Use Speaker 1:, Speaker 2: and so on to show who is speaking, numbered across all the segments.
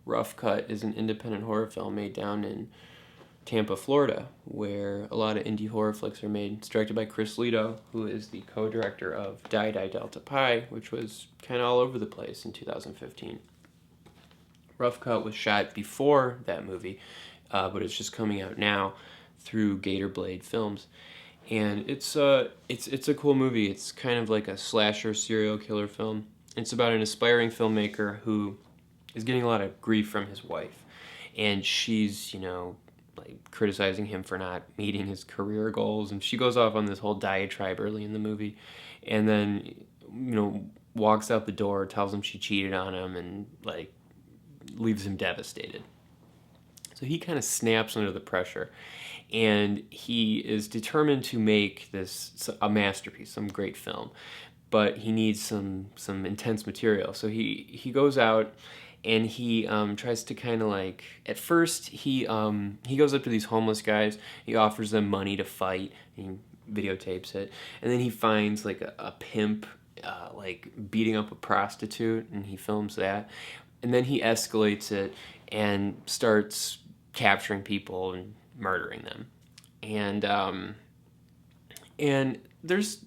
Speaker 1: Rough Cut is an independent horror film made down in Tampa, Florida, where a lot of indie horror flicks are made. It's directed by Chris Lito, who is the co-director of Die Die Delta Pi, which was kind of all over the place in 2015. Rough Cut was shot before that movie, but it's just coming out now through Gator Blade Films. And it's a cool movie. It's kind of like a slasher serial killer film. It's about an aspiring filmmaker who is getting a lot of grief from his wife, and she's like criticizing him for not meeting his career goals, and she goes off on this whole diatribe early in the movie, and then walks out the door, tells him she cheated on him, and like leaves him devastated. So he kind of snaps under the pressure, and he is determined to make this a masterpiece, some great film, but he needs some intense material. So he goes out and he tries to kind of like, at first he goes up to these homeless guys, he offers them money to fight, and he videotapes it, and then he finds like a pimp like beating up a prostitute, and he films that, and then he escalates it and starts capturing people and murdering them. And there's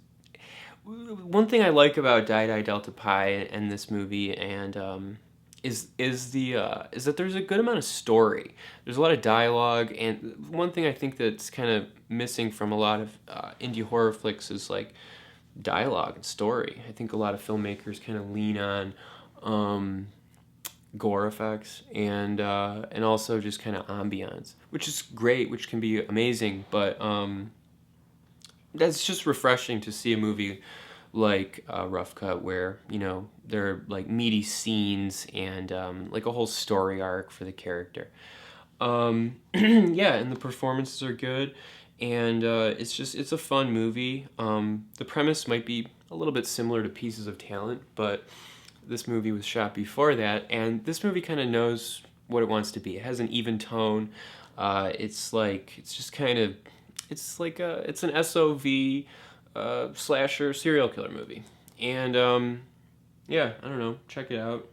Speaker 1: one thing I like about Die Die Delta Pi and this movie, and is that there's a good amount of story. There's a lot of dialogue, and one thing I think that's kind of missing from a lot of indie horror flicks is like dialogue and story. I think a lot of filmmakers kind of lean on gore effects and also just kind of ambiance, which is great, which can be amazing, but that's just refreshing to see a movie like Rough Cut, where there are like meaty scenes and like a whole story arc for the character. Yeah, and the performances are good, and it's a fun movie. The premise might be a little bit similar to Pieces of Talent, but this movie was shot before that, and this movie kind of knows what it wants to be. It has an even tone. It's an SOV slasher serial killer movie, and yeah, I don't know, check it out.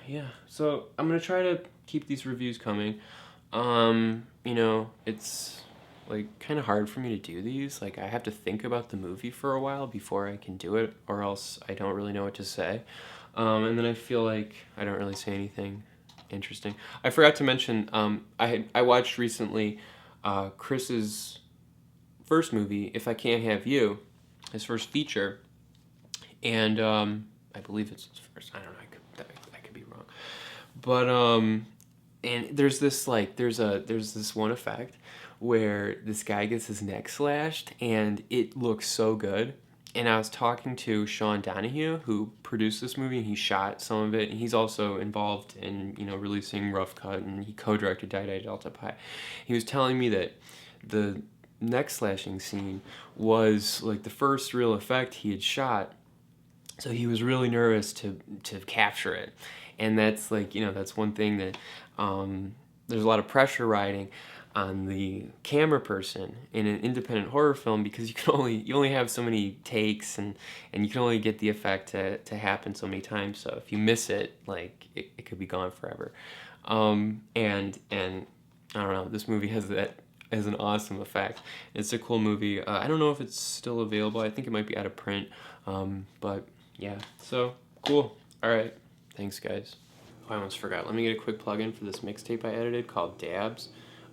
Speaker 1: Yeah, so I'm gonna try to keep these reviews coming. It's like kind of hard for me to do these. Like, I have to think about the movie for a while before I can do it, or else I don't really know what to say. And then I feel like I don't really say anything interesting. I forgot to mention, I watched recently Chris's first movie, If I Can't Have You, his first feature, and I believe it's his first. I don't know. I could be wrong, but and there's this one effect where this guy gets his neck slashed, and it looks so good. And I was talking to Sean Donahue, who produced this movie, and he shot some of it, and he's also involved in releasing Rough Cut, and he co-directed Die Die Delta Pi. He was telling me that the neck slashing scene was like the first real effect he had shot, so he was really nervous to capture it. And that's that's one thing that there's a lot of pressure riding on the camera person in an independent horror film, because you only have so many takes, and you can only get the effect to happen so many times. So if you miss it, like it could be gone forever. And I don't know, this movie has an awesome effect. It's a cool movie. I don't know if it's still available. I think it might be out of print. But yeah, so cool. All right, thanks guys. Oh, I almost forgot. Let me get a quick plug-in for this mixtape I edited called Dabs.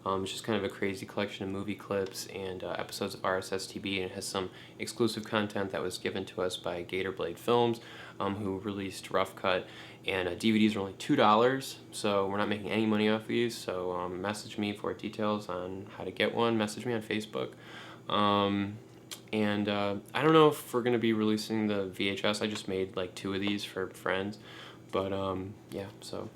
Speaker 1: It's just kind of a crazy collection of movie clips and episodes of RSStBe, and it has some exclusive content that was given to us by Gator Blade Films, who released Rough Cut, and DVDs are only $2, so we're not making any money off these, so message me for details on how to get one. Message me on Facebook. And I don't know if we're going to be releasing the VHS. I just made like 2 of these for friends, but yeah, so